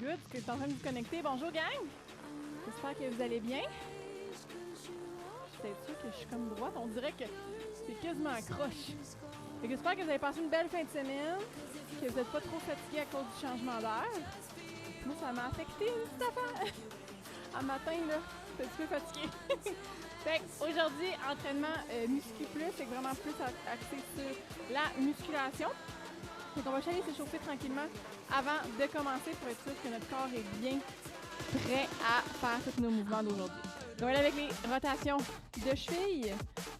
Good, est-ce que tu es en train de vous connecter? Bonjour gang! J'espère que vous allez bien. Je suis peut-être sûre que je suis comme droite. On dirait que c'est quasiment accroche. J'espère que vous avez passé une belle fin de semaine, que vous n'êtes pas trop fatigué à cause du changement d'air. Moi, ça m'a affecté une petite affaire. À matin, là, j'étais un petit peu fatiguée. Fait aujourd'hui, entraînement Muscu Plus, c'est vraiment plus axé sur la musculation. Donc on va aller s'échauffer tranquillement avant de commencer pour être sûr que notre corps est bien prêt à faire tous nos mouvements d'aujourd'hui. Donc on va aller avec les rotations de cheville.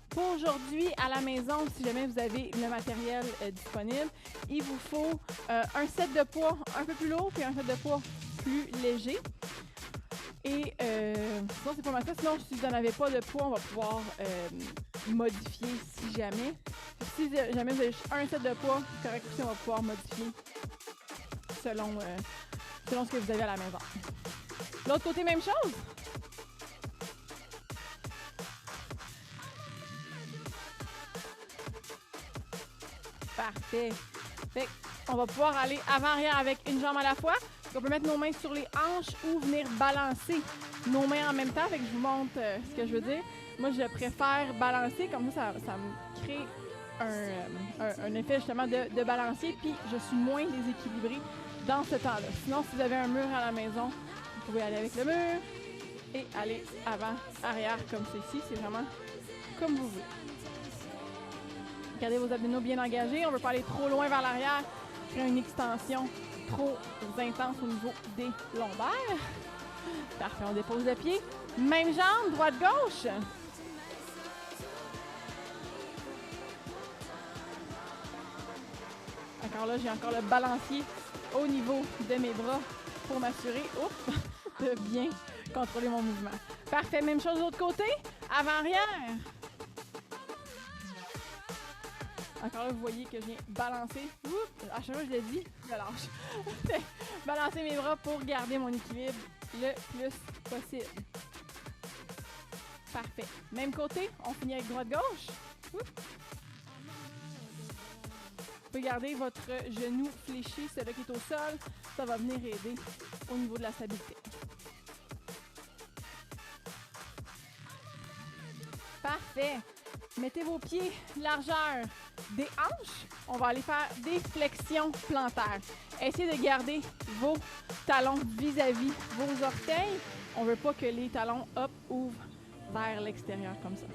Pour aujourd'hui, à la maison, si jamais vous avez le matériel disponible, il vous faut un set de poids un peu plus lourd puis un set de poids plus léger. Et sinon, c'est pas mal ça. Sinon, si vous n'en avez pas de poids, on va pouvoir modifier si jamais. Si jamais vous avez juste un set de poids, c'est correct aussi, on va pouvoir modifier selon ce que vous avez à la maison. L'autre côté, même chose. Parfait. Fait on va pouvoir aller avant-arrière avec une jambe à la fois. On peut mettre nos mains sur les hanches ou venir balancer nos mains en même temps. Fait que je vous montre ce que je veux dire. Moi, je préfère balancer. Comme ça me crée un effet justement de balancier. Puis, je suis moins déséquilibrée dans ce temps-là. Sinon, si vous avez un mur à la maison, vous pouvez aller avec le mur et aller avant, arrière comme ceci. C'est vraiment comme vous voulez. Gardez vos abdominaux bien engagés. On ne veut pas aller trop loin vers l'arrière. Créer une extension trop intense au niveau des lombaires. Parfait, on dépose le pied. Même jambe, droite-gauche. Encore là, j'ai encore le balancier au niveau de mes bras pour m'assurer de bien contrôler mon mouvement. Parfait, même chose de l'autre côté. Avant-arrière. Encore là, vous voyez que je viens balancer. À chaque fois que je le dis, je lâche. Balancer mes bras pour garder mon équilibre le plus possible. Parfait. Même côté, on finit avec droite-gauche. Vous pouvez garder votre genou fléchi, celui qui est au sol. Ça va venir aider au niveau de la stabilité. Parfait. Mettez vos pieds largeur des hanches. On va aller faire des flexions plantaires. Essayez de garder vos talons vis-à-vis vos orteils. On ne veut pas que les talons ouvrent vers l'extérieur comme ça.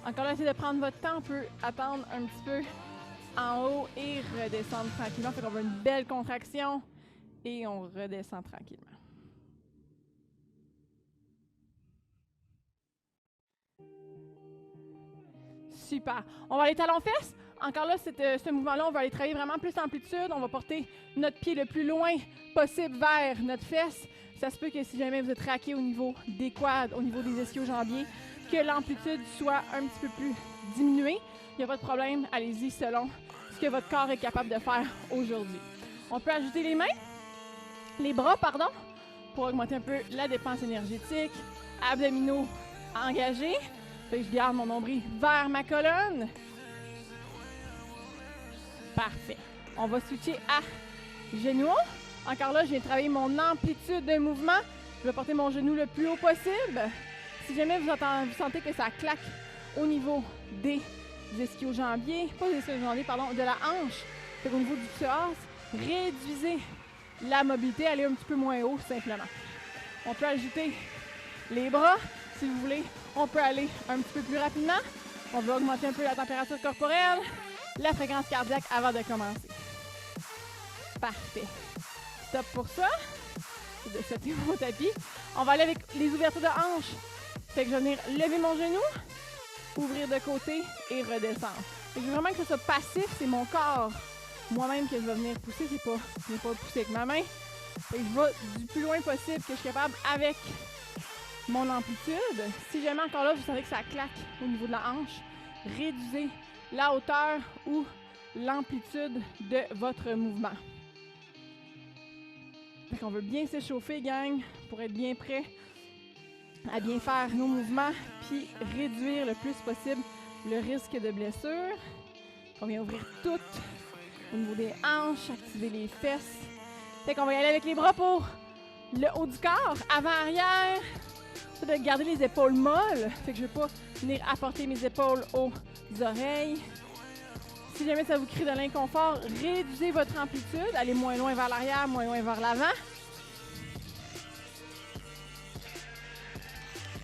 Encore là, essayez de prendre votre temps. On peut attendre un petit peu en haut et redescendre tranquillement. Fait qu'on veut une belle contraction et on redescend tranquillement. Super. On va aller talons-fesses. Encore là, ce mouvement-là, on va aller travailler vraiment plus d'amplitude. On va porter notre pied le plus loin possible vers notre fesse. Ça se peut que si jamais vous êtes raqué au niveau des quads, au niveau des ischio-jambiers, que l'amplitude soit un petit peu plus diminuée. Il n'y a pas de problème. Allez-y selon ce que votre corps est capable de faire aujourd'hui. On peut ajouter les bras, pour augmenter un peu la dépense énergétique. Abdominaux engagés. Fait que je garde mon nombril vers ma colonne. Parfait. On va switcher à genoux. Encore là, je viens travailler mon amplitude de mouvement. Je vais porter mon genou le plus haut possible. Si jamais vous sentez que ça claque au niveau des ischio-jambiers, pas des ischio-jambiers, de la hanche, fait qu'au niveau du psoas, réduisez la mobilité, allez un petit peu moins haut simplement. On peut ajouter les bras. Si vous voulez, on peut aller un petit peu plus rapidement. On va augmenter un peu la température corporelle, la fréquence cardiaque avant de commencer. Parfait. Stop pour ça. C'est de setter mon tapis. On va aller avec les ouvertures de hanches. Fait que je vais venir lever mon genou, ouvrir de côté et redescendre. Fait que je veux vraiment que ce soit passif. C'est mon corps moi-même que je vais venir pousser. Je n'ai pas pousser avec ma main. Fait que je vais du plus loin possible que je suis capable avec mon amplitude. Si jamais encore là, vous savez que ça claque au niveau de la hanche, réduisez la hauteur ou l'amplitude de votre mouvement. Fait qu'on veut bien s'échauffer, gang, pour être bien prêt à bien faire nos mouvements, puis réduire le plus possible le risque de blessure. On vient ouvrir tout au niveau des hanches, activer les fesses, Fait qu'on va y aller avec les bras pour le haut du corps, avant-arrière. De garder les épaules molles. Fait que je ne vais pas venir apporter mes épaules aux oreilles. Si jamais ça vous crée de l'inconfort, réduisez votre amplitude. Allez moins loin vers l'arrière, moins loin vers l'avant.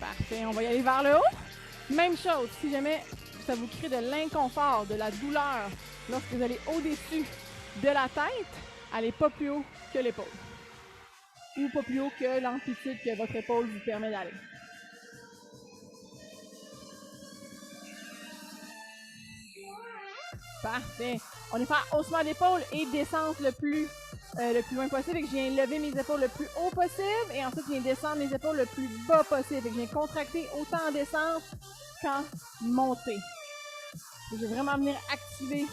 Parfait, on va y aller vers le haut. Même chose, si jamais ça vous crée de l'inconfort, de la douleur, lorsque vous allez au-dessus de la tête, allez pas plus haut que l'épaule. Ou pas plus haut que l'amplitude que votre épaule vous permet d'aller. Parfait. On est faire haussement d'épaule et descente le plus loin possible. Et que je viens lever mes épaules le plus haut possible. Et ensuite, je viens descendre mes épaules le plus bas possible. Et que je viens contracter autant en descente qu'en montée. Je vais vraiment venir activer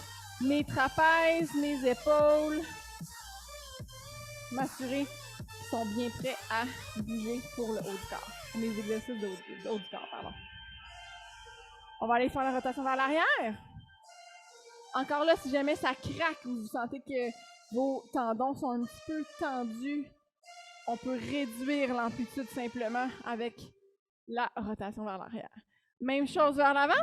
mes trapèzes, mes épaules. M'assurer qu'ils sont bien prêts à bouger pour le haut du corps. Mes exercices de haut du corps, pardon. On va aller faire la rotation vers l'arrière. Encore là, si jamais ça craque ou vous sentez que vos tendons sont un petit peu tendus, on peut réduire l'amplitude simplement avec la rotation vers l'arrière. Même chose vers l'avant.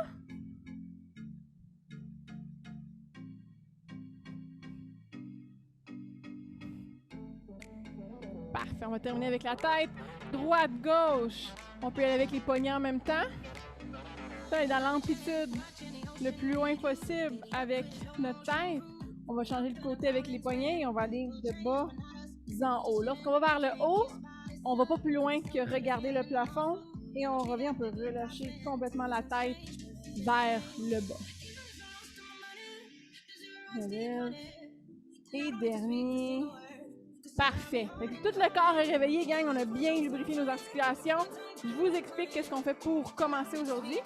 Parfait, on va terminer avec la tête. Droite, gauche. On peut aller avec les poignets en même temps. Ça est dans l'amplitude le plus loin possible avec notre tête. On va changer de côté avec les poignets et on va aller de bas en haut. Lorsqu'on va vers le haut, on va pas plus loin que regarder le plafond et on revient, on peut relâcher complètement la tête vers le bas. Relève. Et dernier. Parfait. Donc, tout le corps est réveillé, gang. On a bien lubrifié nos articulations. Je vous explique qu'est-ce qu'on fait pour commencer aujourd'hui.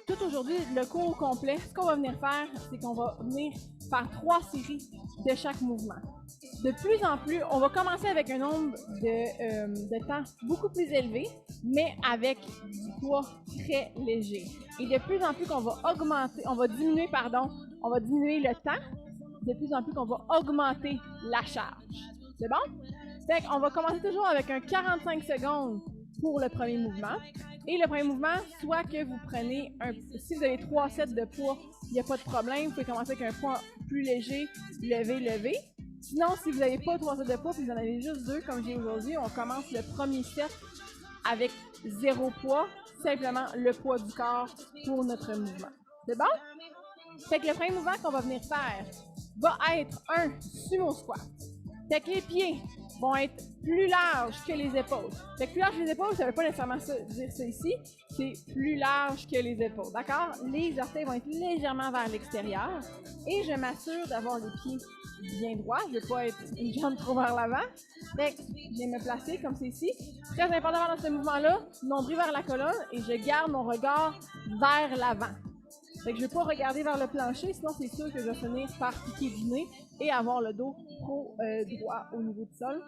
Tout aujourd'hui, le cours complet, ce qu'on va venir faire, c'est qu'on va venir faire 3 séries de chaque mouvement. De plus en plus, on va commencer avec un nombre de temps beaucoup plus élevé, mais avec du poids très léger. Et de plus en plus qu'on va diminuer le temps, de plus en plus qu'on va augmenter la charge. C'est bon? Fait qu'on va commencer toujours avec un 45 secondes pour le premier mouvement. Et le premier mouvement, soit que vous prenez si vous avez 3 sets de poids, il n'y a pas de problème, vous pouvez commencer avec un poids plus léger, lever. Sinon, si vous n'avez pas 3 sets de poids, puis vous en avez juste 2 comme j'ai aujourd'hui, on commence le premier set avec 0 poids, simplement le poids du corps pour notre mouvement. C'est bon? Fait que le premier mouvement qu'on va venir faire va être un sumo squat. Fait que les pieds vont être plus larges que les épaules. Fait que plus large que les épaules, ça ne veut pas nécessairement dire ça ici, c'est plus large que les épaules, d'accord? Les orteils vont être légèrement vers l'extérieur et je m'assure d'avoir les pieds bien droits. Je ne veux pas être une jambe trop vers l'avant. Fait que je vais me placer comme c'est ici. Très important dans ce mouvement-là, nombril vers la colonne et je garde mon regard vers l'avant. Fait que je ne vais pas regarder vers le plancher, sinon c'est sûr que je vais finir par piquer du nez et avoir le dos trop droit au niveau du sol.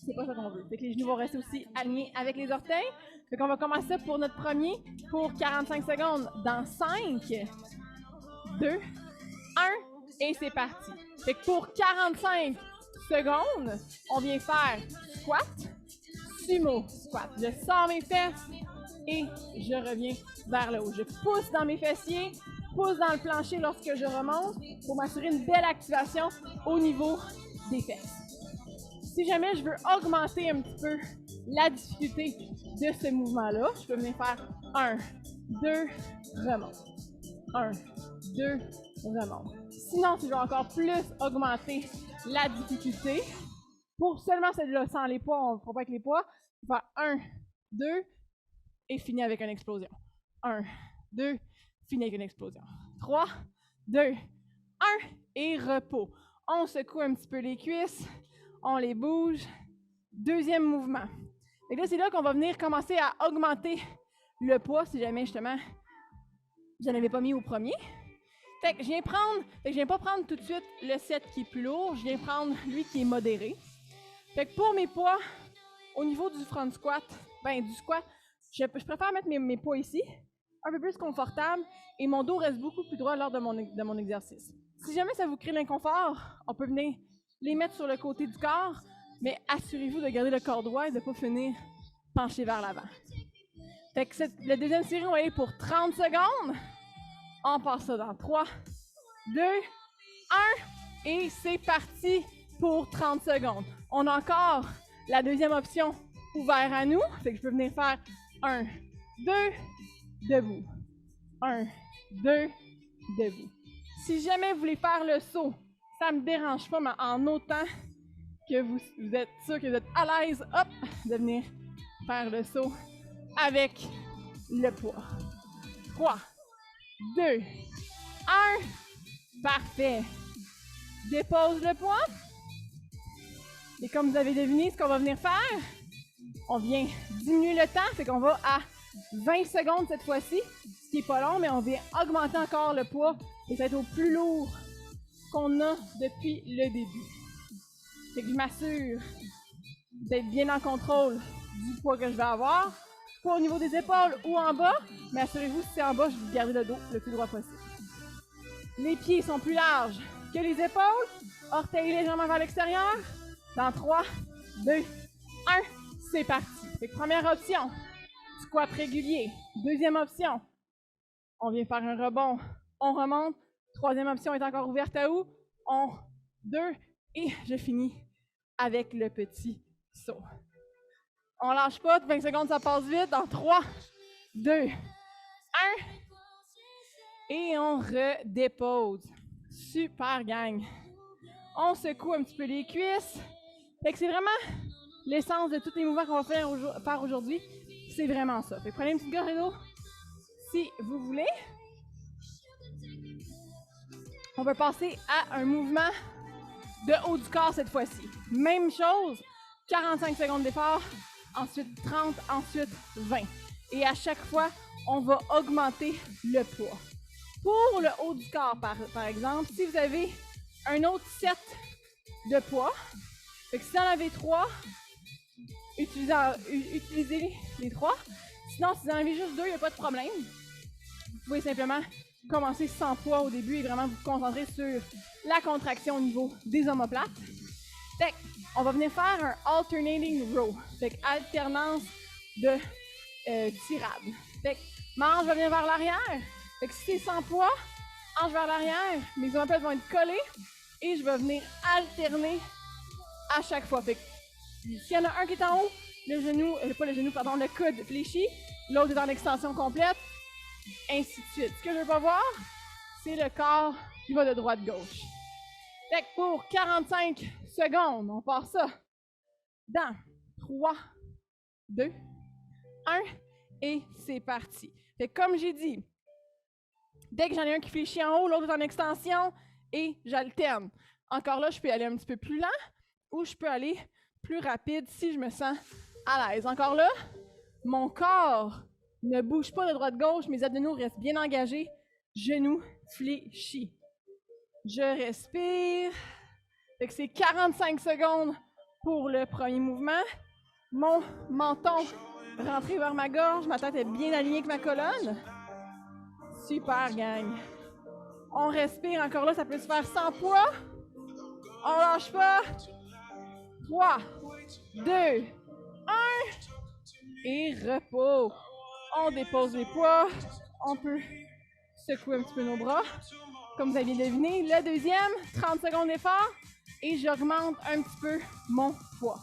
C'est pas ça qu'on veut. Fait que les genoux vont rester aussi alignés avec les orteils. Fait qu'on va commencer ça pour notre premier pour 45 secondes dans 5, 2, 1 et c'est parti. Fait que pour 45 secondes, on vient faire squat, sumo squat. Je sors mes fesses et je reviens vers le haut. Je pousse dans mes fessiers, pousse dans le plancher lorsque je remonte pour m'assurer une belle activation au niveau des fesses. Si jamais je veux augmenter un petit peu la difficulté de ce mouvement-là, je peux venir faire 1, 2, remonte. 1, 2, remonte. Sinon, si je veux encore plus augmenter la difficulté, pour seulement celle-là, sans les poids, on ne fera pas avec les poids, je vais faire 1, 2 et finir avec une explosion. 1, 2, finir avec une explosion. 3, 2, 1 et repos. On secoue un petit peu les cuisses, on les bouge. Deuxième mouvement. Et là, c'est là qu'on va venir commencer à augmenter le poids si jamais justement je n'en avais pas mis au premier. Fait que je viens pas prendre tout de suite le set qui est plus lourd, je viens prendre lui qui est modéré. Fait que pour mes poids, au niveau du front squat, du squat, je préfère mettre mes poids ici, un peu plus confortable, et mon dos reste beaucoup plus droit lors de mon exercice. Si jamais ça vous crée l'inconfort, on peut venir les mettre sur le côté du corps, mais assurez-vous de garder le corps droit et de ne pas finir penché vers l'avant. Fait que la deuxième série, on va aller pour 30 secondes. On passe ça dans 3, 2, 1, et c'est parti pour 30 secondes. On a encore la deuxième option ouverte à nous, fait que je peux venir faire 1, 2, debout. 1, 2, debout. Si jamais vous voulez faire le saut, ça ne me dérange pas, mais en autant que vous êtes sûr que vous êtes à l'aise, hop, de venir faire le saut avec le poids. 3, 2, 1, parfait. Dépose le poids. Et comme vous avez deviné, ce qu'on va venir faire, on vient diminuer le temps, fait qu'on va à 20 secondes cette fois-ci, ce qui n'est pas long, mais on vient augmenter encore le poids et ça va être au plus lourd qu'on a depuis le début. Fait que je m'assure d'être bien en contrôle du poids que je vais avoir, pas au niveau des épaules ou en bas, mais assurez-vous si c'est en bas, je vais garder le dos le plus droit possible. Les pieds sont plus larges que les épaules, orteils légèrement vers l'extérieur. Dans 3, 2, 1, c'est parti. Fait que première option, squat régulier. Deuxième option, on vient faire un rebond, on remonte. Troisième option est encore ouverte à où? 2, et je finis avec le petit saut. On lâche pas, 20 secondes ça passe vite. Dans 3, 2, 1, et on redépose. Super gang. On secoue un petit peu les cuisses. Fait que c'est vraiment l'essence de tous les mouvements qu'on va faire aujourd'hui. C'est vraiment ça. Fait que prenez une petite gorgée d'eau si vous voulez. On va passer à un mouvement de haut du corps cette fois-ci. Même chose, 45 secondes d'effort, ensuite 30, ensuite 20. Et à chaque fois, on va augmenter le poids. Pour le haut du corps, par exemple, si vous avez un autre set de poids, fait que si vous en avez 3, utilisez les 3. Sinon, si vous en avez juste 2, il n'y a pas de problème. Vous pouvez simplement commencer sans poids au début et vraiment vous concentrer sur la contraction au niveau des omoplates. Fait on va venir faire un alternating row, fait que alternance de tirade. Fait que ma hanche va venir vers l'arrière. Fait que si c'est sans poids, hanche vers l'arrière, mes omoplates vont être collées et je vais venir alterner à chaque fois. Fait que s'il y en a un qui est en haut, le genou, pas le genou, pardon, le coude fléchi, l'autre est dans l'extension complète, ainsi de suite. Ce que je veux pas voir, c'est le corps qui va de droite-gauche. Fait que pour 45 secondes, on part ça dans 3, 2, 1, et c'est parti. Fait que comme j'ai dit, dès que j'en ai un qui fléchit en haut, l'autre est en extension, et j'alterne. Encore là, je peux aller un petit peu plus lent, ou je peux aller plus rapide si je me sens à l'aise. Encore là, mon corps ne bouge pas de droite-gauche, mes abdominaux restent bien engagés, genoux fléchis. Je respire. Fait que c'est 45 secondes pour le premier mouvement. Mon menton rentré vers ma gorge, ma tête est bien alignée avec ma colonne. Super, gang. On respire. Encore là, ça peut se faire sans poids. On lâche pas. 3, 2, 1. Et repos. On dépose les poids. On peut secouer un petit peu nos bras. Comme vous aviez deviné, le deuxième, 30 secondes d'effort. Et j'augmente un petit peu mon poids.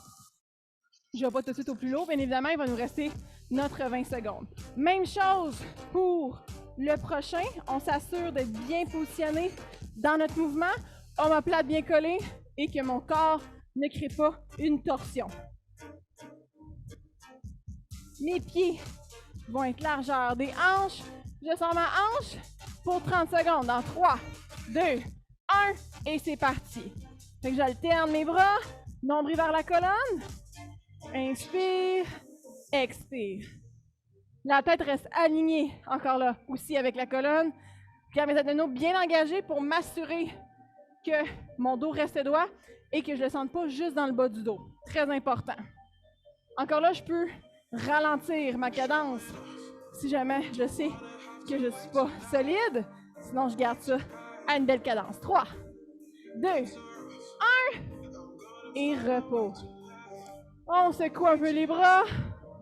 Je ne vais pas tout de suite au plus lourd. Bien évidemment, il va nous rester notre 20 secondes. Même chose pour le prochain. On s'assure d'être bien positionné dans notre mouvement. Omoplate bien collée et que mon corps ne crée pas une torsion. Mes pieds vont être largeur des hanches. Je sors ma hanche pour 30 secondes. Dans 3, 2, 1 et c'est parti. Fait que j'alterne mes bras, nombril vers la colonne. Inspire, expire. La tête reste alignée, encore là, aussi avec la colonne. Garde mes abdominaux bien engagés pour m'assurer que mon dos reste droit et que je ne le sente pas juste dans le bas du dos. Très important. Encore là, je peux ralentir ma cadence si jamais je sais que je ne suis pas solide. Sinon, je garde ça à une belle cadence. 3, 2, 1. Et repos. On secoue un peu les bras.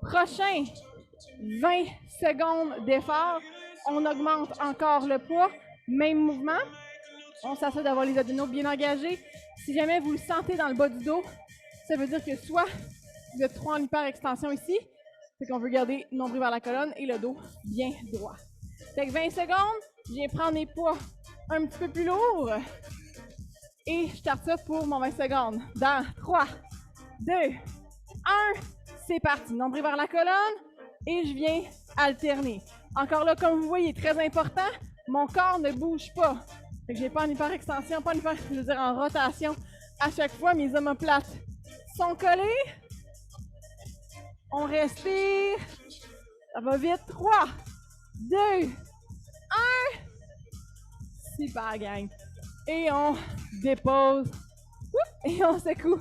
Prochain, 20 secondes d'effort. On augmente encore le poids. Même mouvement. On s'assure d'avoir les abdominaux bien engagés. Si jamais vous le sentez dans le bas du dos, ça veut dire que soit vous êtes trop en hyper-extension ici, c'est qu'on veut garder le nombril vers la colonne et le dos bien droit. Fait que 20 secondes, je viens prendre les poids un petit peu plus lourds et je starte ça pour mon 20 secondes. Dans 3, 2, 1, c'est parti. Nombril vers la colonne et je viens alterner. Encore là, comme vous voyez, très important, mon corps ne bouge pas. Fait que je n'ai pas en hyper-extension, pas en hyper, je veux dire en rotation. À chaque fois, mes omoplates sont collés. On respire. Ça va vite. 3, 2, 1. Super, gang. Et on dépose. Et on secoue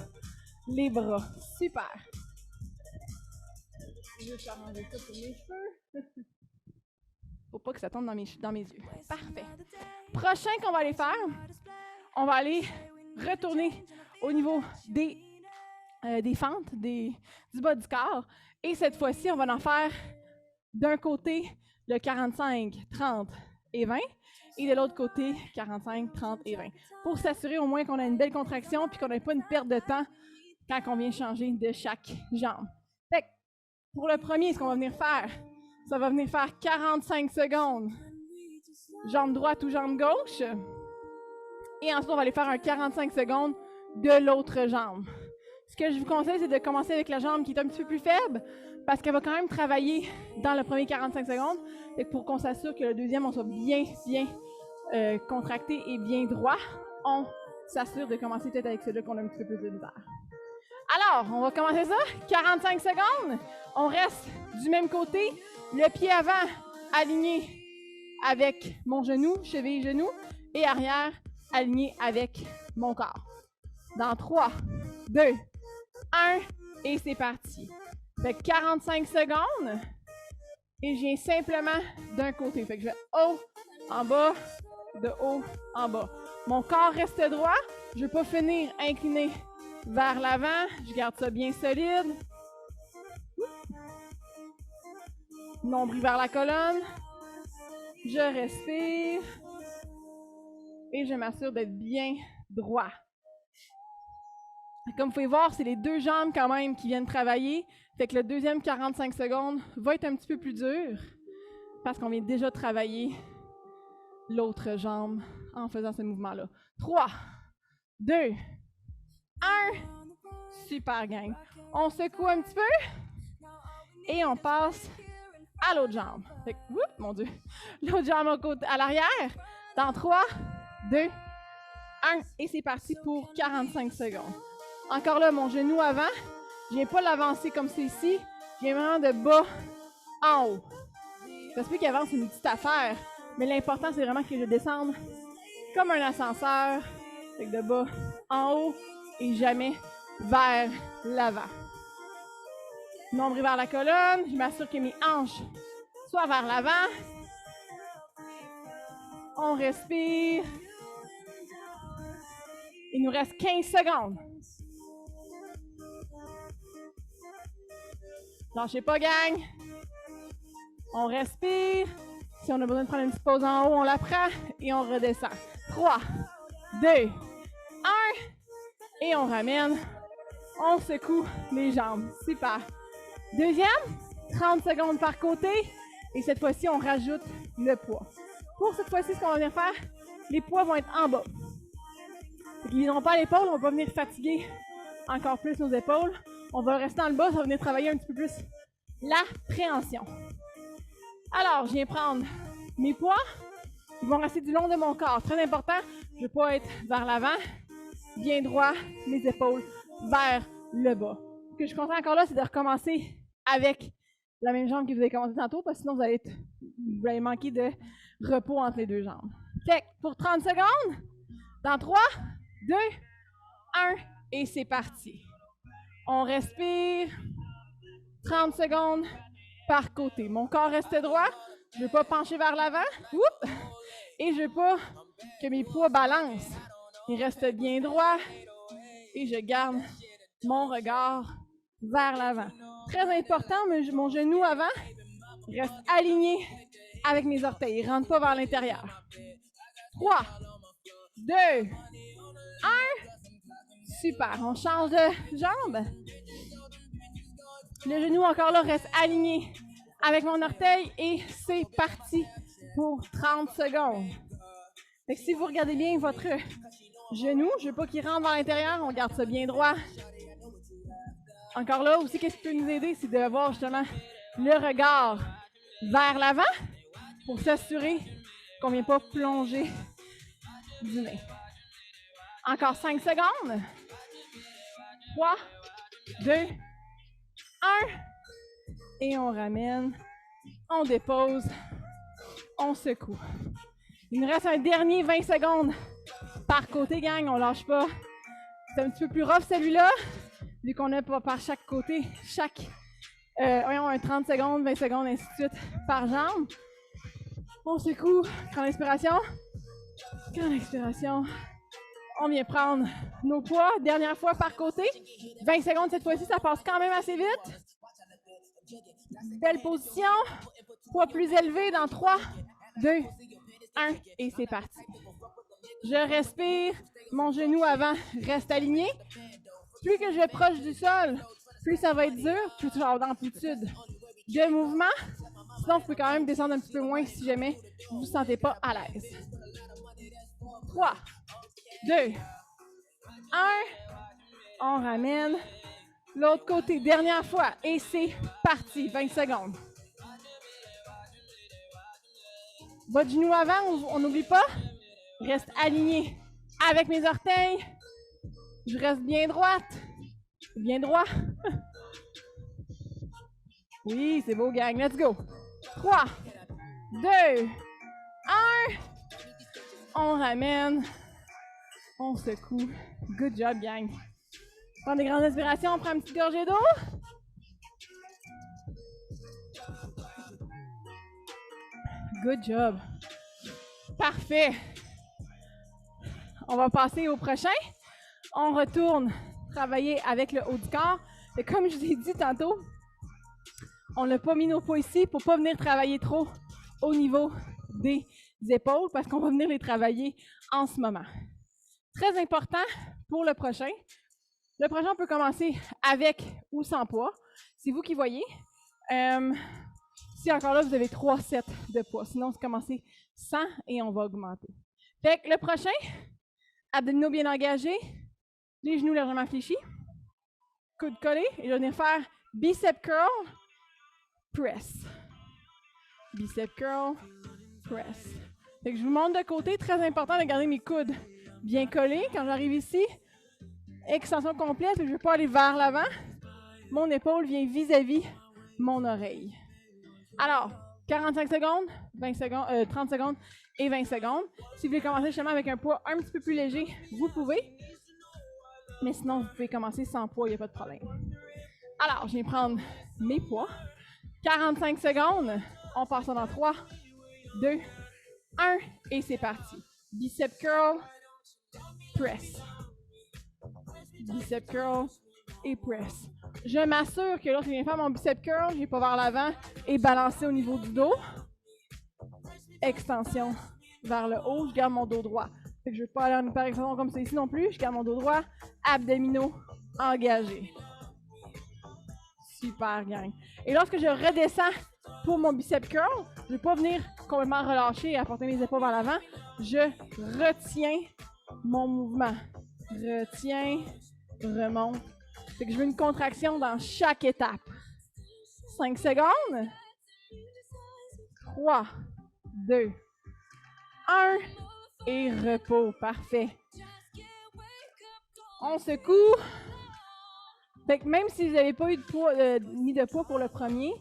les bras. Super. Je vais arranger ça pour mes cheveux. Faut pas que ça tombe dans mes yeux. Parfait. Prochain qu'on va aller faire, on va aller retourner au niveau des fentes, du bas du corps. Et cette fois-ci, on va en faire d'un côté le 45, 30 et 20 et de l'autre côté 45, 30 et 20 pour s'assurer au moins qu'on a une belle contraction puis qu'on n'a pas une perte de temps quand on vient changer de chaque jambe. Fait que pour le premier, ce qu'on va venir faire, ça va venir faire 45 secondes, jambe droite ou jambe gauche. Et ensuite, on va aller faire un 45 secondes de l'autre jambe. Ce que je vous conseille, c'est de commencer avec la jambe qui est un petit peu plus faible parce qu'elle va quand même travailler dans le premier 45 secondes. Et pour qu'on s'assure que le deuxième, on soit bien contracté et bien droit, on s'assure de commencer peut-être avec celui-là qu'on a un petit peu plus de misère. Alors, on va commencer ça. 45 secondes. On reste du même côté. Le pied avant aligné avec mon genou, cheville, genou. Et arrière aligné avec mon corps. Dans 3, 2, 1. Et c'est parti. Fait que 45 secondes. Et je viens simplement d'un côté. Fait que je vais haut, en bas, de haut, en bas. Mon corps reste droit. Je ne vais pas finir incliné vers l'avant. Je garde ça bien solide. Nombril vers la colonne. Je respire. Et je m'assure d'être bien droit. Comme vous pouvez voir, c'est les deux jambes quand même qui viennent travailler. Fait que le deuxième 45 secondes va être un petit peu plus dur parce qu'on vient déjà travailler l'autre jambe en faisant ce mouvement-là. 3, 2, 1. Super, gang. On secoue un petit peu et on passe à l'autre jambe. Fait que, mon Dieu, l'autre jambe à l'arrière. Dans 3, 2, 1. Et c'est parti pour 45 secondes. Encore là, mon genou avant. Je ne viens pas l'avancer comme c'est ici. Je viens vraiment de bas en haut. Ça se peut qu'avance une petite affaire, mais l'important, c'est vraiment que je descende comme un ascenseur. Fait que de bas en haut et jamais vers l'avant. Nombril vers la colonne. Je m'assure que mes hanches soient vers l'avant. On respire. Il nous reste 15 secondes. Lâchez pas, gang. On respire. Si on a besoin de prendre une petite pause en haut, on la prend et on redescend. 3, 2, 1. Et on ramène. On secoue les jambes. Super. Deuxième, 30 secondes par côté. Et cette fois-ci, on rajoute le poids. Pour cette fois-ci, ce qu'on va venir faire, les poids vont être en bas. Ils ne viendront pas à l'épaule, on ne va pas venir fatiguer encore plus nos épaules. On va rester dans le bas, ça va venir travailler un petit peu plus la préhension. Alors, je viens prendre mes poids. Ils vont rester du long de mon corps. Très important, je ne veux pas être vers l'avant, bien droit, mes épaules vers le bas. Ce que je conseille encore là, c'est de recommencer avec la même jambe que vous avez commencé tantôt, parce que sinon, vous allez manquer de repos entre les deux jambes. Fait que pour 30 secondes, dans 3, 2, 1, et c'est parti. On respire. 30 secondes par côté. Mon corps reste droit. Je ne veux pas pencher vers l'avant. Et je ne veux pas que mes poids balancent. Ils restent bien droits et je garde mon regard vers l'avant. Très important, mon genou avant reste aligné avec mes orteils. Il ne rentre pas vers l'intérieur. 3, 2, 1. Super. On change de jambe. Le genou encore là reste aligné avec mon orteil et c'est parti pour 30 secondes. Fait que si vous regardez bien votre genou, je ne veux pas qu'il rentre vers l'intérieur, on garde ça bien droit. Encore là aussi, qu'est-ce qui peut nous aider, c'est d'avoir justement le regard vers l'avant pour s'assurer qu'on ne vient pas plonger du nez. Encore 5 secondes. 3, 2, 1. Et on ramène, on dépose, on secoue. Il nous reste un dernier 20 secondes par côté, gang, on lâche pas. C'est un petit peu plus rough celui-là, vu qu'on a pas par chaque côté, un 30 secondes, 20 secondes, ainsi de suite, par jambe. On secoue, grande inspiration, grande expiration. On vient prendre nos poids, dernière fois par côté. 20 secondes cette fois-ci, ça passe quand même assez vite. Belle position, poids plus élevé dans 3, 2, 1 et c'est parti. Je respire, mon genou avant reste aligné. Plus que je vais proche du sol, plus ça va être dur, plus je vais avoir d'amplitude de mouvement. Sinon, vous pouvez quand même descendre un petit peu moins si jamais vous ne vous sentez pas à l'aise. 3, 2, 1. On ramène. L'autre côté, dernière fois. Et c'est parti, 20 secondes. Votre genou avant, on n'oublie pas. Reste aligné avec mes orteils. Je reste bien droite. Bien droit. Oui, c'est beau, gang. Let's go. 3, 2, 1. On ramène. On secoue. Good job, gang. On prend des grandes inspirations, on prend une petite gorgée d'eau. Good job. Parfait. On va passer au prochain. On retourne travailler avec le haut du corps. Et comme je vous ai dit tantôt, on n'a pas mis nos poids ici pour ne pas venir travailler trop au niveau des épaules parce qu'on va venir les travailler en ce moment. Très important pour le prochain. Le prochain, on peut commencer avec ou sans poids. C'est vous qui voyez. Si encore là, vous avez 3 sets de poids. Sinon, c'est commencer sans et on va augmenter. Fait que le prochain, abdominaux bien engagés, les genoux légèrement fléchis, coudes collés. Et je vais venir faire bicep curl, press. Bicep curl, press. Fait que je vous montre de côté. Très important de garder mes coudes bien collés. Quand j'arrive ici, extension complète, je ne veux pas aller vers l'avant. Mon épaule vient vis-à-vis mon oreille. Alors, 45 secondes, 20 secondes 30 secondes et 20 secondes. Si vous voulez commencer justement avec un poids un petit peu plus léger, vous pouvez. Mais sinon, vous pouvez commencer sans poids, il n'y a pas de problème. Alors, je vais prendre mes poids. 45 secondes. On passe ça dans 3, 2, 1 et c'est parti. Bicep curl, press. Bicep curl et press. Je m'assure que lorsque je viens faire mon bicep curl, je n'ai pas vers l'avant et balancer au niveau du dos. Extension vers le haut, je garde mon dos droit. Fait que je ne veux pas aller en hyperextension comme ça ici non plus, je garde mon dos droit, abdominaux engagés. Super, gang. Et lorsque je redescends pour mon bicep curl, je ne vais pas venir complètement relâcher et apporter mes épaules vers l'avant. Je retiens mon mouvement. Retiens, remonte. Fait que je veux une contraction dans chaque étape. 5 secondes. 3, 2, 1. Et repos. Parfait. On secoue. Fait que même si vous n'avez pas eu de poids, mis de poids pour le premier,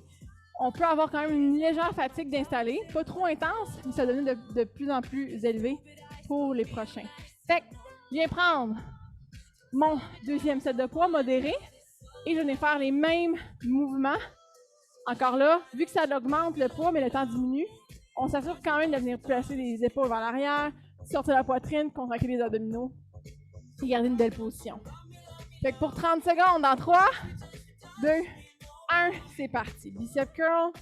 on peut avoir quand même une légère fatigue d'installer. Pas trop intense, mais ça devient de plus en plus élevé pour les prochains. Fait que je viens prendre mon deuxième set de poids modéré et je vais faire les mêmes mouvements. Encore là, vu que ça augmente le poids, mais le temps diminue, on s'assure quand même de venir placer les épaules vers l'arrière, sortir la poitrine, contracter les abdominaux et garder une belle position. Fait que pour 30 secondes, dans 3, 2, 1, c'est parti. Bicep curl,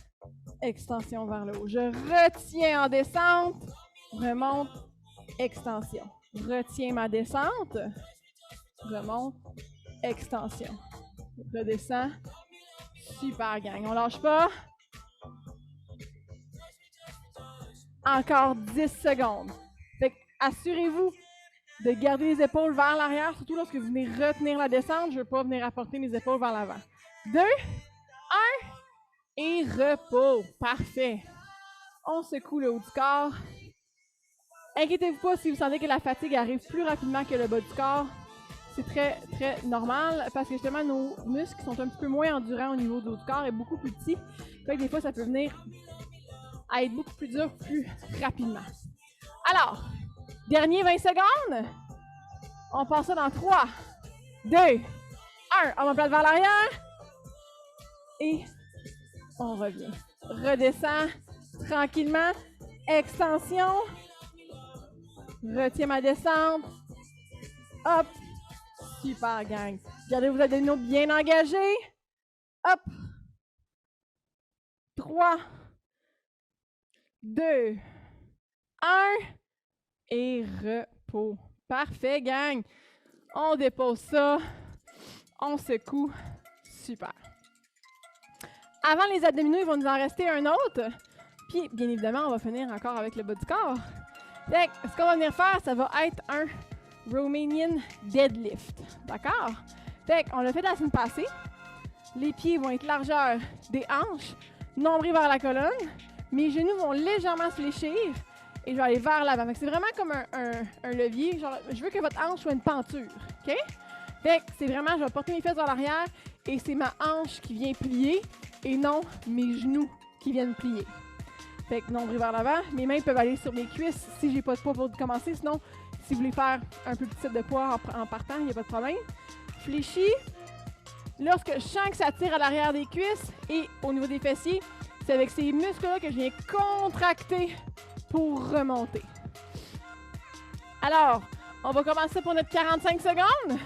extension vers le haut. Je retiens en descente, remonte, extension. Retiens ma descente, remonte, extension. Redescends. Super, gang. On lâche pas. Encore 10 secondes. Fait que assurez-vous de garder les épaules vers l'arrière, surtout lorsque vous venez retenir la descente. Je ne veux pas venir apporter mes épaules vers l'avant. 2, 1 et repos. Parfait. On secoue le haut du corps. Inquiétez-vous pas si vous sentez que la fatigue arrive plus rapidement que le bas du corps. C'est très, très normal parce que justement, nos muscles sont un petit peu moins endurants au niveau du haut du corps et beaucoup plus petits. Fait que des fois, ça peut venir à être beaucoup plus dur plus rapidement. Alors, dernier 20 secondes. On passe ça dans 3, 2, 1. Omoplate vers l'arrière. Et on revient. Redescend tranquillement. Extension. Retiens ma descente. Hop. Super, gang. Gardez vos abdominaux bien engagés. Hop. 3, 2, 1. Et repos. Parfait, gang. On dépose ça. On secoue. Super. Avant les abdominaux, il va nous en rester un autre. Puis, bien évidemment, on va finir encore avec le bas du corps. Fait que, ce qu'on va venir faire, ça va être un Romanian deadlift. D'accord? Fait qu'on l'a fait la semaine passée. Les pieds vont être largeur des hanches, nombril vers la colonne. Mes genoux vont légèrement se fléchir et je vais aller vers l'avant. C'est vraiment comme un levier. Genre, je veux que votre hanche soit une penture. OK? Fait que c'est vraiment, je vais porter mes fesses vers l'arrière et c'est ma hanche qui vient plier et non mes genoux qui viennent plier. Fait que nombril vers l'avant. Mes mains peuvent aller sur mes cuisses si j'ai pas de poids pour commencer. Sinon, si vous voulez faire un peu plus de poids en partant, il n'y a pas de problème. Fléchi. Lorsque je sens que ça tire à l'arrière des cuisses et au niveau des fessiers, c'est avec ces muscles-là que je viens contracter pour remonter. Alors, on va commencer pour notre 45 secondes.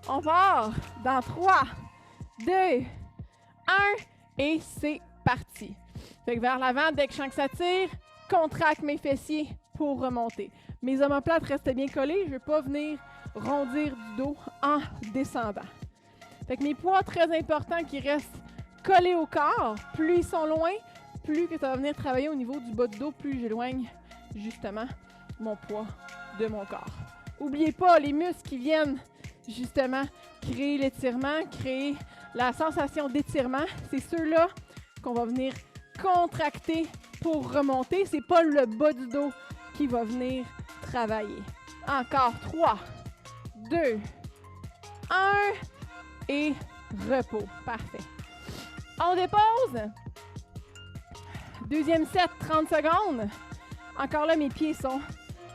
On part dans 3, 2, 1 et c'est parti. Fait que vers l'avant, dès que je sens que ça tire, contracte mes fessiers pour remonter. Mes omoplates restent bien collés. Je ne veux pas venir rondir du dos en descendant. Fait que mes poids très importants qui restent collés au corps, plus ils sont loin, plus que ça va venir travailler au niveau du bas du dos, plus j'éloigne justement mon poids de mon corps. N'oubliez pas les muscles qui viennent justement créer l'étirement, créer la sensation d'étirement. C'est ceux-là qu'on va venir contracter pour remonter. C'est pas le bas du dos qui va venir travailler. Encore 3, 2, 1 et repos. Parfait. On dépose. Deuxième set, 30 secondes. Encore là, mes pieds sont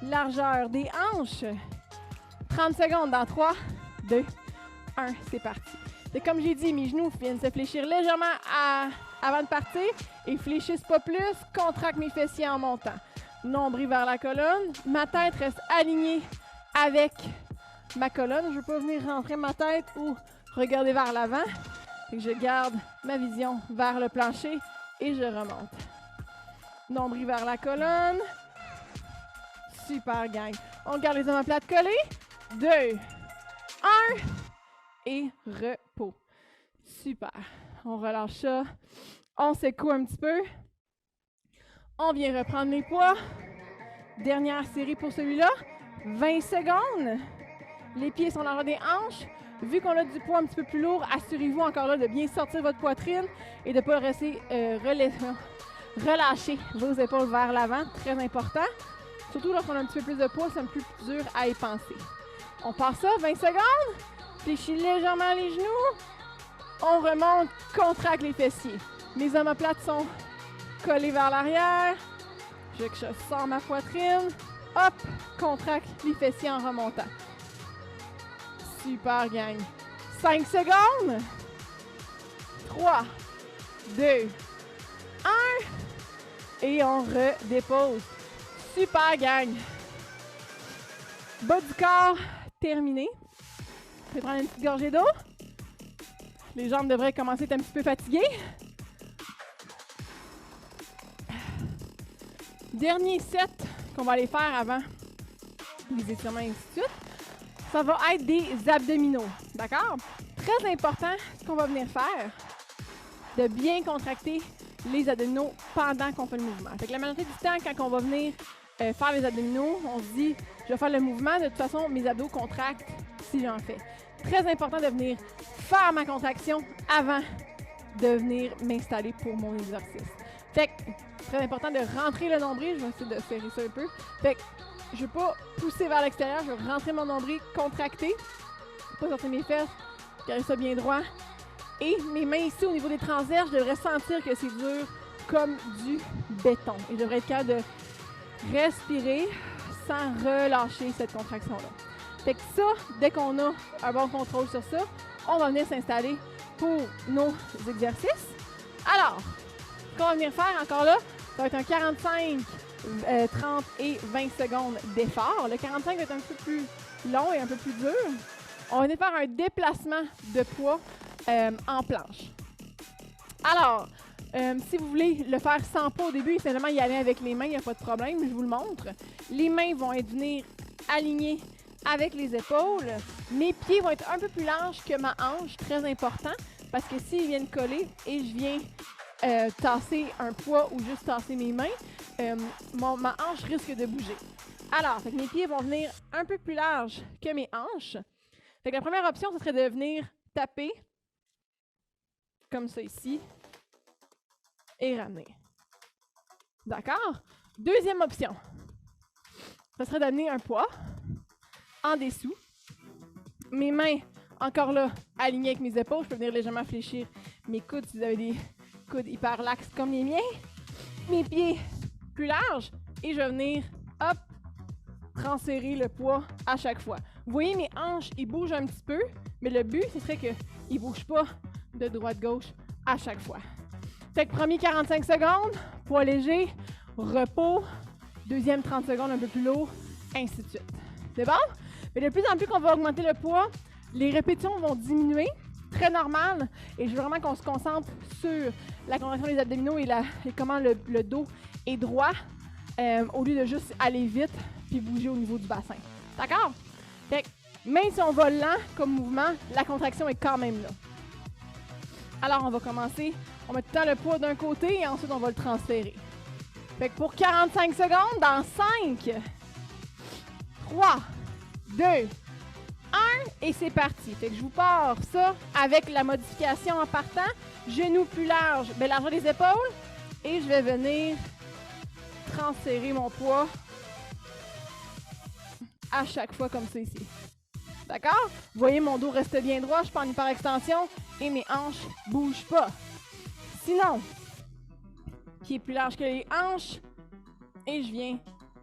largeur des hanches. 30 secondes dans 3, 2, 1, c'est parti. Et comme j'ai dit, mes genoux viennent se fléchir légèrement avant de partir et fléchissent pas plus, contracte mes fessiers en montant. Nombril vers la colonne, ma tête reste alignée avec ma colonne. Je ne veux pas venir rentrer ma tête ou regarder vers l'avant. Je garde ma vision vers le plancher et je remonte. Nombril vers la colonne. Super, gang. On garde les omoplates collées. 2, 1 et repos. Super. On relâche ça. On secoue un petit peu. On vient reprendre les poids. Dernière série pour celui-là. 20 secondes. Les pieds sont dans des hanches. Vu qu'on a du poids un petit peu plus lourd, assurez-vous encore là de bien sortir votre poitrine et de ne pas rester relâcher vos épaules vers l'avant. Très important. Surtout lorsqu'on a un petit peu plus de poids, c'est un peu plus dur à y penser. On passe ça, 20 secondes. Fléchis légèrement les genoux. On remonte, contracte les fessiers. Mes omoplates sont collées vers l'arrière. Je sors ma poitrine. Hop, contracte les fessiers en remontant. Super, gang. 5 secondes. 3, 2, 1. Et on redépose. Super, gang. Bas du corps, terminé. Je vais prendre une petite gorgée d'eau. Les jambes devraient commencer à être un petit peu fatiguées. Dernier set qu'on va aller faire avant les étirements et ainsi de suite. Ça va être des abdominaux, d'accord? Très important, ce qu'on va venir faire, de bien contracter les abdominaux pendant qu'on fait le mouvement. Fait que la majorité du temps, quand on va venir faire les abdominaux, on se dit, je vais faire le mouvement, de toute façon, mes abdos contractent si j'en fais. Très important de venir faire ma contraction avant de venir m'installer pour mon exercice. Fait que, très important de rentrer le nombril, je vais essayer de serrer ça un peu. Fait que, je ne veux pas pousser vers l'extérieur, je veux rentrer mon nombril, contracter, pas sortir mes fesses, garder ça bien droit. Et mes mains ici au niveau des transverses, je devrais sentir que c'est dur comme du béton. Et je devrais être capable de respirer sans relâcher cette contraction-là. Fait que ça, dès qu'on a un bon contrôle sur ça, on va venir s'installer pour nos exercices. Alors, ce qu'on va venir faire encore là, ça va être un 45, 30 et 20 secondes d'effort. Le 45 va être un peu plus long et un peu plus dur. On va venir faire un déplacement de poids en planche. Alors, si vous voulez le faire sans poids au début, finalement y aller avec les mains, il n'y a pas de problème, je vous le montre. Les mains vont venir alignées avec les épaules. Mes pieds vont être un peu plus larges que ma hanche, très important, parce que s'ils viennent coller et je viens tasser un poids ou juste tasser mes mains, ma hanche risque de bouger. Alors, fait que mes pieds vont venir un peu plus larges que mes hanches. Fait que la première option, ce serait de venir taper comme ça ici et ramener. D'accord? Deuxième option, ce serait d'amener un poids en dessous. Mes mains, encore là, alignées avec mes épaules. Je peux venir légèrement fléchir mes coudes si vous avez des coudes hyper laxes comme les miens. Mes pieds plus larges et je vais venir, hop, transférer le poids à chaque fois. Vous voyez, mes hanches, ils bougent un petit peu, mais le but, ce serait qu'ils ne bougent pas de droite-gauche à chaque fois. Fait que premier 45 secondes, poids léger, repos. Deuxième 30 secondes, un peu plus lourd, ainsi de suite. C'est bon? Mais de plus en plus qu'on va augmenter le poids, les répétitions vont diminuer, très normal. Et je veux vraiment qu'on se concentre sur la contraction des abdominaux et comment le dos est droit, au lieu de juste aller vite puis bouger au niveau du bassin. D'accord? Fait que, même si on va lent comme mouvement, la contraction est quand même là. Alors, on va commencer. On met tout le temps le poids d'un côté et ensuite, on va le transférer. Fait que pour 45 secondes, dans 5, 3, 2, 1, et c'est parti. Fait que je vous pars ça avec la modification en partant. Genoux plus larges, largeur des épaules. Et je vais venir transférer mon poids à chaque fois comme ça ici. D'accord? Vous voyez, mon dos reste bien droit, je suis pas en hyperextension et mes hanches ne bougent pas. Sinon, pied plus large que les hanches et je viens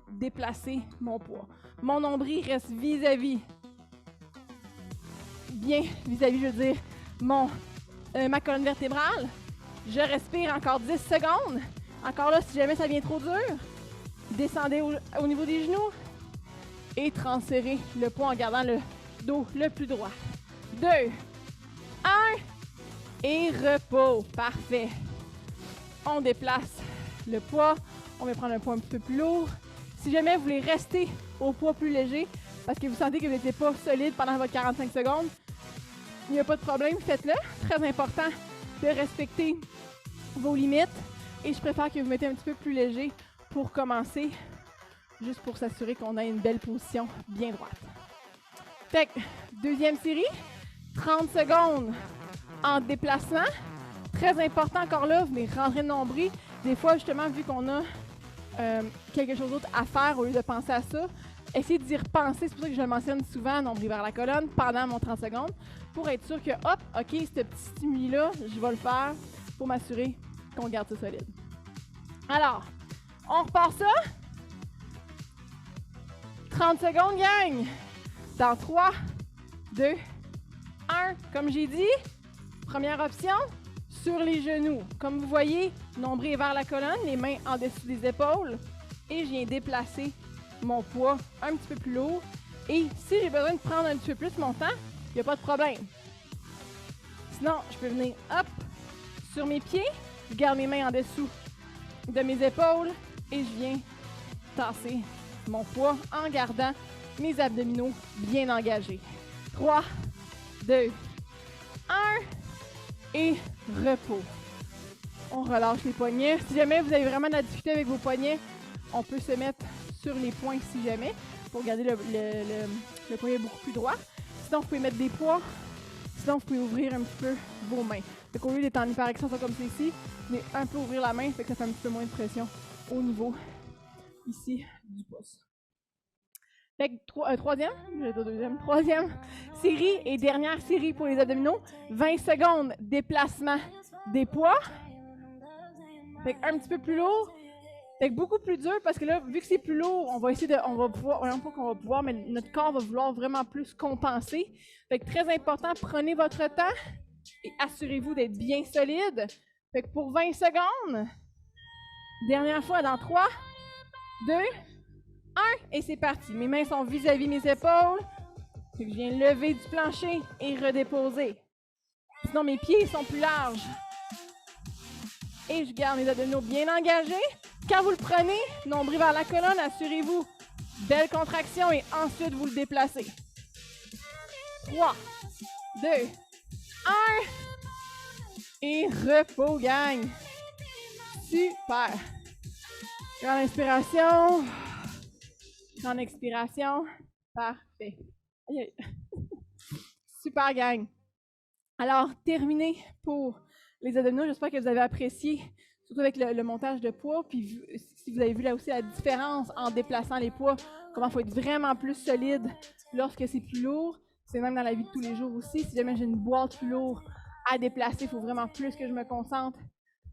déplacer mon poids. Mon nombril reste vis-à-vis. Bien vis-à-vis, je veux dire, ma colonne vertébrale. Je respire encore 10 secondes. Encore là, si jamais ça devient trop dur, descendez au niveau des genoux et transférez le poids en gardant le dos le plus droit. 2, 1 et repos. Parfait. On déplace le poids. On va prendre un poids un petit peu plus lourd. Si jamais vous voulez rester au poids plus léger parce que vous sentez que vous n'étiez pas solide pendant votre 45 secondes, il n'y a pas de problème, faites-le. Très important de respecter vos limites et je préfère que vous mettez un petit peu plus léger pour commencer, juste pour s'assurer qu'on a une belle position bien droite. Fait que, deuxième série, 30 secondes en déplacement. Très important encore là, venez rentrer le nombril. Des fois, justement, vu qu'on a quelque chose d'autre à faire au lieu de penser à ça, essayez d'y repenser. C'est pour ça que je le mentionne souvent, nombril vers la colonne, pendant mon 30 secondes, pour être sûr que, hop, OK, ce petit stimuli-là, je vais le faire pour m'assurer qu'on garde ça solide. Alors, on repart ça. 30 secondes, gang! Dans 3, 2, 1. Comme j'ai dit, première option, sur les genoux. Comme vous voyez, nombril vers la colonne, les mains en dessous des épaules. Et je viens déplacer mon poids un petit peu plus lourd. Et si j'ai besoin de prendre un petit peu plus mon temps, il n'y a pas de problème. Sinon, je peux venir, hop, sur mes pieds, je garde mes mains en dessous de mes épaules et je viens tasser mon poids en gardant mes abdominaux bien engagés. 3, 2, 1 et repos. On relâche les poignets. Si jamais vous avez vraiment de la difficulté avec vos poignets, on peut se mettre sur les poings si jamais, pour garder le poignet beaucoup plus droit. Sinon, vous pouvez mettre des poids. Sinon, vous pouvez ouvrir un petit peu vos mains. Fait qu'au lieu d'être en hyperextension comme c'est ici, mais un peu ouvrir la main, fait que ça fait un petit peu moins de pression au niveau ici du pouce. Fait que troisième série et dernière série pour les abdominaux. 20 secondes, déplacement des poids. Fait que un petit peu plus lourd. Fait que beaucoup plus dur parce que là, vu que c'est plus lourd, on va essayer de, on va pouvoir, non pas qu'on va pouvoir, mais notre corps va vouloir vraiment plus compenser. Fait que très important, prenez votre temps et assurez-vous d'être bien solide. Fait que pour 20 secondes, dernière fois dans 3, 2, 1 et c'est parti. Mes mains sont vis-à-vis mes épaules. Fait que je viens lever du plancher et redéposer. Sinon, mes pieds sont plus larges. Et je garde mes abdominaux bien engagés. Quand vous le prenez, nombril vers la colonne, assurez-vous. Belle contraction et ensuite vous le déplacez. 3, 2, 1. Et repos, gang. Super. Grande inspiration. Grande expiration. Parfait. Super, gang. Alors, terminé pour les abdominaux. J'espère que vous avez apprécié, surtout avec le montage de poids. Puis si vous avez vu là aussi la différence en déplaçant les poids, comment il faut être vraiment plus solide lorsque c'est plus lourd. C'est même dans la vie de tous les jours aussi. Si jamais j'ai une boîte plus lourde à déplacer, il faut vraiment plus que je me concentre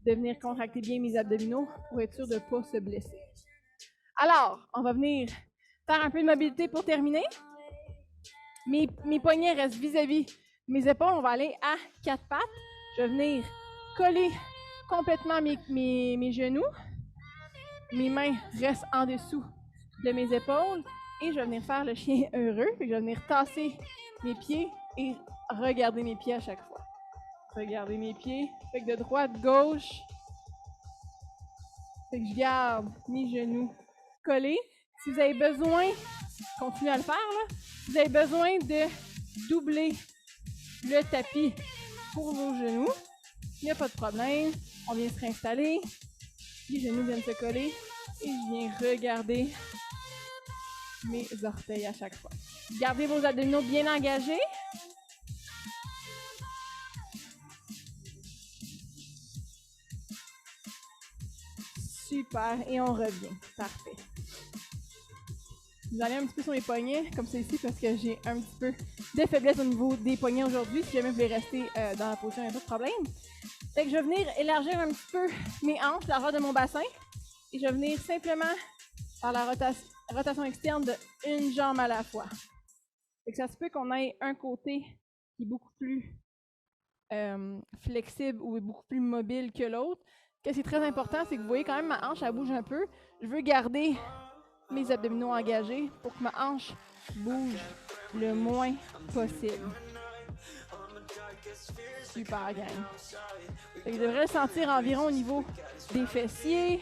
de venir contracter bien mes abdominaux pour être sûr de ne pas se blesser. Alors, on va venir faire un peu de mobilité pour terminer. Mes poignets restent vis-à-vis mes épaules. On va aller à 4 pattes. Je vais venir coller complètement mes genoux. Mes mains restent en dessous de mes épaules. Et je vais venir faire le chien heureux. Puis je vais venir tasser mes pieds et regarder mes pieds à chaque fois. Regardez mes pieds. Fait que de droite, gauche. Fait que je garde mes genoux collés. Si vous avez besoin, continuez à le faire, là. Si vous avez besoin de doubler le tapis pour vos genoux, il n'y a pas de problème. On vient se réinstaller. Les genoux viennent se coller. Et je viens regarder mes orteils à chaque fois. Gardez vos abdominaux bien engagés. Super. Et on revient. Parfait. Je vais aller un petit peu sur mes poignets, comme c'est ici, parce que j'ai un petit peu de faiblesse au niveau des poignets aujourd'hui. Si jamais vous voulez rester dans la position, il n'y a pas de problème. Fait que je vais venir élargir un petit peu mes hanches, la largeur de mon bassin. Et je vais venir simplement faire la rotation externe de une jambe à la fois. Fait que ça se peut qu'on ait un côté qui est beaucoup plus flexible ou beaucoup plus mobile que l'autre. Ce qui est très important, c'est que vous voyez quand même ma hanche, elle bouge un peu. Je veux garder mes abdominaux engagés pour que ma hanche bouge le moins possible. Super, gang. Fait que je devrais le sentir environ au niveau des fessiers,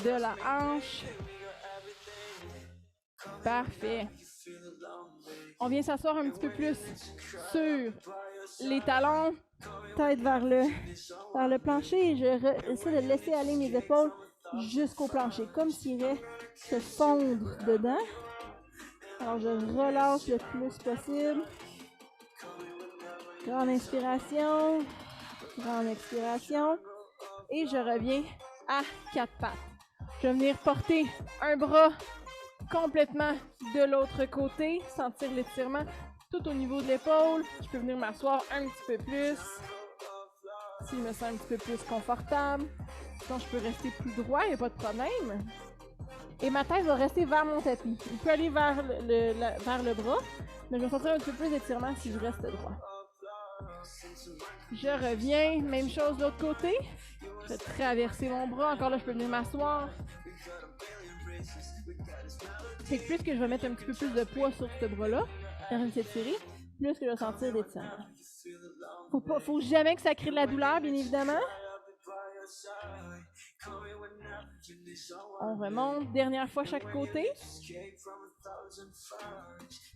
de la hanche. Parfait. On vient s'asseoir un petit peu plus sur les talons, tête vers le plancher et je essaie de laisser aller mes épaules jusqu'au plancher, comme s'il irait se fondre dedans. Alors je relâche le plus possible. Grande inspiration, grande expiration. Et je reviens à 4 pattes. Je vais venir porter un bras complètement de l'autre côté, sentir l'étirement tout au niveau de l'épaule. Je peux venir m'asseoir un petit peu plus, s'il me sent un petit peu plus confortable. Sinon, je peux rester plus droit, il n'y a pas de problème. Et ma tête va rester vers mon tapis. Il peut aller vers le bras, mais je vais sentir un petit peu plus d'étirement si je reste droit. Je reviens, même chose de l'autre côté. Je vais traverser mon bras. Encore là, je peux venir m'asseoir. Fait que plus que je vais mettre un petit peu plus de poids sur ce bras-là, quand je vais s'étirer, plus que je vais sentir d'étirement. Faut jamais que ça crée de la douleur, bien évidemment. On remonte, dernière fois chaque côté.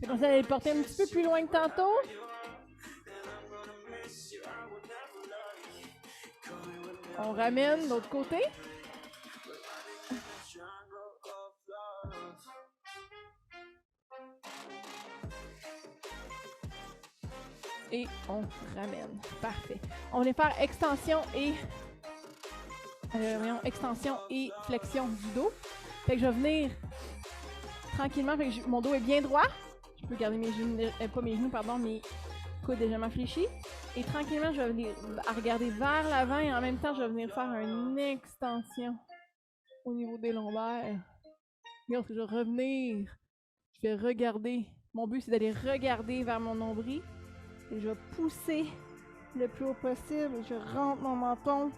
Et comme ça, allez le porter un petit peu plus loin que tantôt. On ramène de l'autre côté. Et on ramène. Parfait. On va faire extension et flexion du dos. Fait que je vais venir tranquillement. Fait que mon dos est bien droit. Je peux garder mes genoux, pas mes genoux, pardon, mes coudes légèrement fléchis. Et tranquillement, je vais venir regarder vers l'avant et en même temps, je vais venir faire une extension au niveau des lombaires. Regarde, je vais revenir. Je vais regarder. Mon but, c'est d'aller regarder vers mon nombril. Et je vais pousser le plus haut possible. Je rentre mon menton.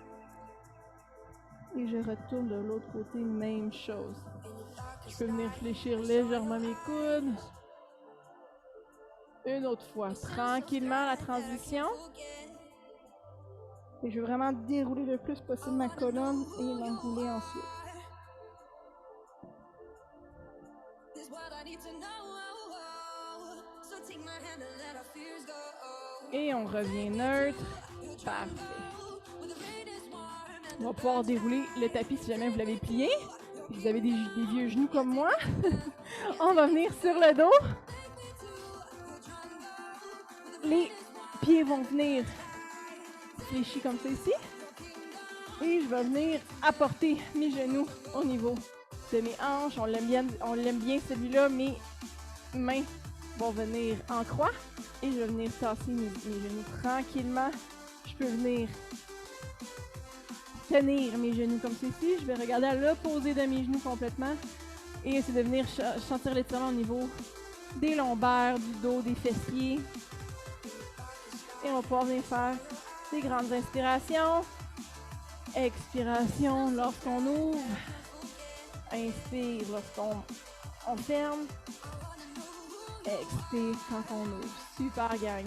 Et je retourne de l'autre côté, même chose. Je peux venir fléchir légèrement mes coudes. Une autre fois. Tranquillement, la transition. Et je veux vraiment dérouler le plus possible ma colonne et l'enrouler ensuite. Et on revient neutre. Parfait. On va pouvoir dérouler le tapis si jamais vous l'avez plié. Si vous avez des vieux genoux comme moi. On va venir sur le dos. Les pieds vont venir fléchis comme ça ici. Et je vais venir apporter mes genoux au niveau de mes hanches. On l'aime bien celui-là. Mes mains vont venir en croix. Et je vais venir tasser mes genoux tranquillement. Je peux venir tenir mes genoux comme ceci. Je vais regarder à l'opposé de mes genoux complètement. Et essayer de venir sentir l'étirement au niveau des lombaires, du dos, des fessiers. Et on va pouvoir venir faire des grandes inspirations. Expiration lorsqu'on ouvre. Inspire lorsqu'on ferme. Expire quand on ouvre. Super, gang.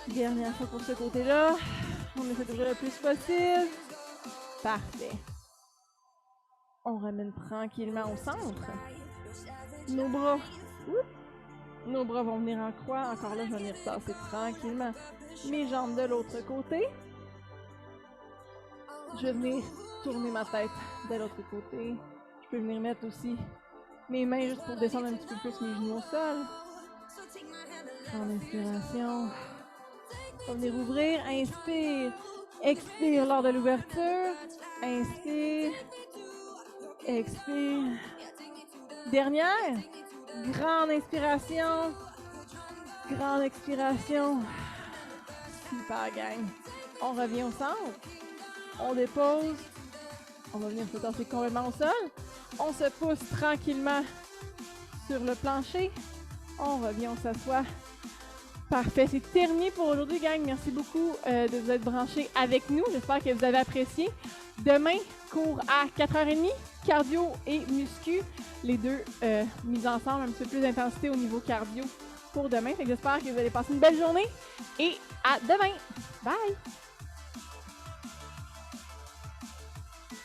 Dernière fois pour ce côté-là. On essaie d'ouvrir le plus possible. Parfait. On ramène tranquillement au centre. Nos bras vont venir en croix. Encore là, je vais venir tasser tranquillement mes jambes de l'autre côté. Je vais venir tourner ma tête de l'autre côté. Je peux venir mettre aussi mes mains juste pour descendre un petit peu plus mes genoux au sol. Grande inspiration. On va venir ouvrir. Inspire. Expire lors de l'ouverture. Inspire. Expire. Dernière. Grande inspiration. Grande expiration. Super, gang. On revient au centre. On dépose. On va venir se tasser complètement au sol. On se pousse tranquillement sur le plancher. On revient, on s'assoit. Parfait, c'est terminé pour aujourd'hui, gang. Merci beaucoup de vous être branchés avec nous. J'espère que vous avez apprécié. Demain, cours à 4h30, cardio et muscu. Les deux mis ensemble, un petit peu plus d'intensité au niveau cardio pour demain. J'espère que vous allez passer une belle journée et à demain. Bye!